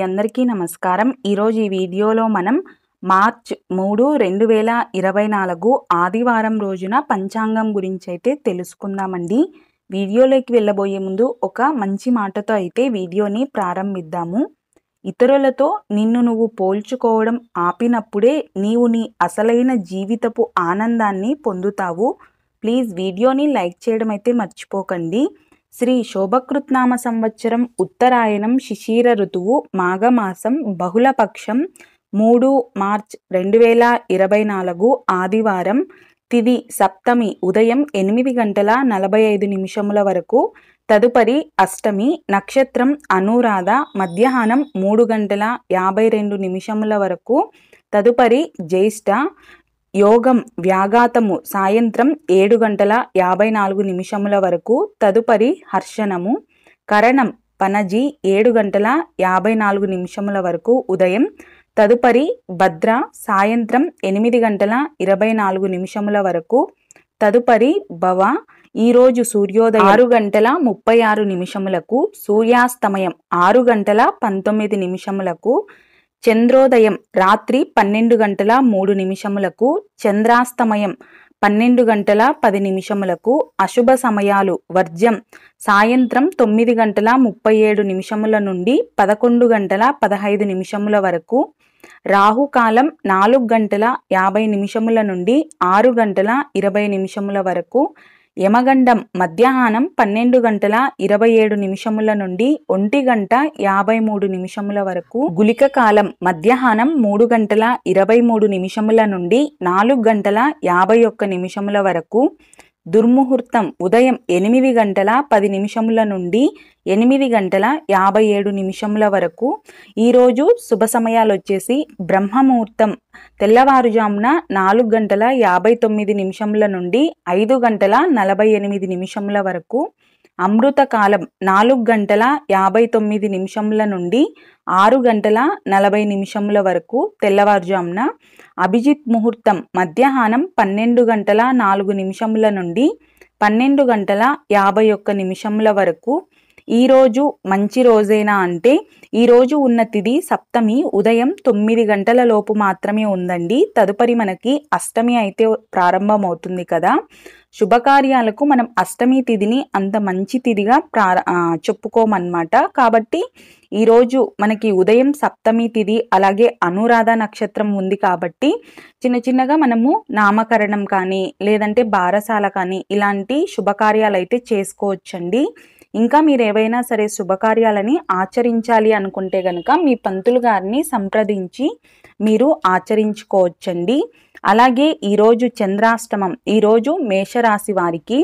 అందరికీ నమస్కారం। ఈరోజు ఈ వీడియోలో మనం మార్చ్ 3, 2024 ఆదివారం రోజున పంచాంగం గురించి అయితే తెలుసుకుందామండి। వీడియోలోకి వెళ్ళబోయే ముందు ఒక మంచి మాటతో అయితే వీడియోని ప్రారంభిద్దాము। ఇతరులతో నిన్ను నువ్వు పోల్చుకోవడం ఆపినప్పుడే నీవు నీ అసలైన జీవితపు ఆనందాన్ని పొందుతావు। ప్లీజ్ వీడియోని లైక్ చేయడం అయితే మర్చిపోకండి। శ్రీ శోభకృత్నామ సంవత్సరం ఉత్తరాయణం శిశిర ఋతువు మాఘమాసం బహుళపక్షం 3 మార్చ్ 2024 ఆదివారం తిది సప్తమి ఉదయం 8:45 వరకు, తదుపరి అష్టమి నక్షత్రం అనురాధ మధ్యాహ్నం 3:52 వరకు, తదుపరి జ్యేష్ఠ యోగం వ్యాఘాతము సాయంత్రం 7:54 వరకు, తదుపరి హర్షణము కరణం పనజి 7:54 వరకు ఉదయం, తదుపరి భద్ర సాయంత్రం 8:24 వరకు, తదుపరి భవ ఈరోజు సూర్యోదయం 6:36, సూర్యాస్తమయం 6:19, చంద్రోదయం రాత్రి 12:03, చంద్రాస్తమయం 12:10, అశుభ సమయాలు వర్జ్యం సాయంత్రం 9:37 నుండి 11:15 వరకు, రాహుకాలం 4:50 నుండి 6:20 వరకు, యమగండం మధ్యాహ్నం 12:27 నుండి 1:53 వరకు, గుళిక కాలం మధ్యాహ్నం 3:23 నుండి 4:51 వరకు, దుర్ముహూర్తం ఉదయం 8:10 నుండి 8:57 వరకు। ఈరోజు శుభ సమయాలు వచ్చేసి బ్రహ్మముహూర్తం తెల్లవారుజామున 4:59 నుండి 5:48 వరకు, అమృత కాలం 4:59 నుండి 6:40 వరకు తెల్లవారుజామున, అభిజిత్ ముహూర్తం మధ్యాహ్నం 12:04 నుండి 12:51 వరకు। ఈరోజు మంచి రోజేనా అంటే ఈరోజు ఉన్న తిథి సప్తమి ఉదయం 9 గంటల లోపు మాత్రమే ఉందండి। తదుపరి మనకి అష్టమి అయితే ప్రారంభమవుతుంది కదా। శుభకార్యాలకు మనం అష్టమి తిథిని అంత మంచి తిథిగా చెప్పుకోమన్నమాట। కాబట్టి ఈరోజు మనకి ఉదయం సప్తమి తిథి అలాగే అనురాధ నక్షత్రం ఉంది కాబట్టి చిన్నగా మనము నామకరణం కానీ లేదంటే బారసాల కానీ ఇలాంటి శుభకార్యాలు అయితే చేసుకోవచ్చండి। ఇంకా మీరు ఏవైనా సరే శుభకార్యాలని ఆచరించాలి అనుకుంటే గనక మీ పంతులు గారిని సంప్రదించి మీరు ఆచరించుకోవచ్చండి। అలాగే ఈరోజు చంద్రాష్టమం, ఈరోజు మేషరాశి వారికి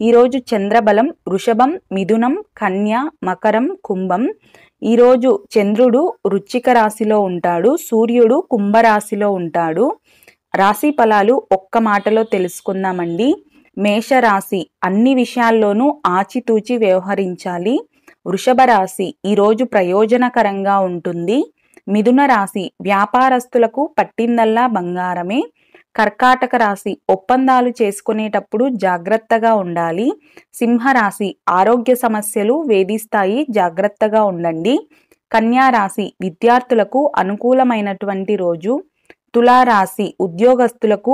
ఈరోజు చంద్రబలం వృషభం, మిథునం, కన్య, మకరం, కుంభం। ఈరోజు చంద్రుడు వృశ్చిక రాశిలో ఉంటాడు, సూర్యుడు కుంభరాశిలో ఉంటాడు। రాశి ఫలాలు ఒక్క మాటలో తెలుసుకుందామండి। మేషరాశి అన్ని విషయాల్లోనూ ఆచితూచి వ్యవహరించాలి। వృషభ రాశి ఈరోజు ప్రయోజనకరంగా ఉంటుంది। మిథున రాశి వ్యాపారస్తులకు పట్టిందల్లా బంగారమే। కర్కాటక రాశి ఒప్పందాలు చేసుకునేటప్పుడు జాగ్రత్తగా ఉండాలి। సింహరాశి ఆరోగ్య సమస్యలు వేధిస్తాయి, జాగ్రత్తగా ఉండండి। కన్యా రాశి విద్యార్థులకు అనుకూలమైనటువంటి రోజు। తులారాశి ఉద్యోగస్తులకు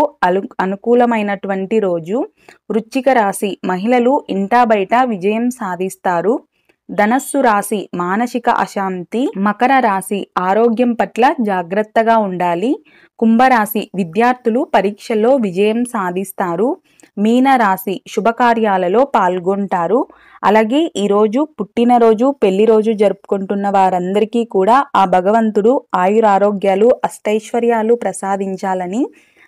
అనుకూలమైనటువంటి రోజు। వృశ్చిక రాశి మహిళలు ఇంటా బయట విజయం సాధిస్తారు। ధనస్సు రాశి మానసిక అశాంతి। మకర రాశి ఆరోగ్యం పట్ల జాగ్రత్తగా ఉండాలి। కుంభరాశి విద్యార్థులు పరీక్షల్లో విజయం సాధిస్తారు। మీనరాశి శుభకార్యాలలో పాల్గొంటారు। అలాగే ఈరోజు పుట్టినరోజు పెళ్లి రోజు జరుపుకుంటున్న వారందరికీ కూడా ఆ భగవంతుడు ఆయురారోగ్యాలు అష్టైశ్వర్యాలు ప్రసాదించాలని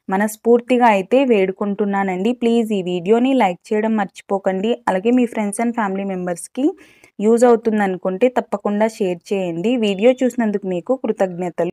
మనస్ఫూర్తిగా అయితే వేడుకుంటున్నానండి। ప్లీజ్ ఈ వీడియోని లైక్ చేయడం మర్చిపోకండి। అలాగే మీ ఫ్రెండ్స్ అండ్ ఫ్యామిలీ మెంబర్స్కి యూజ్ అవుతుంది అనుకుంటే తప్పకుండా షేర్ చేయండి। వీడియో చూసినందుకు మీకు కృతజ్ఞతలు।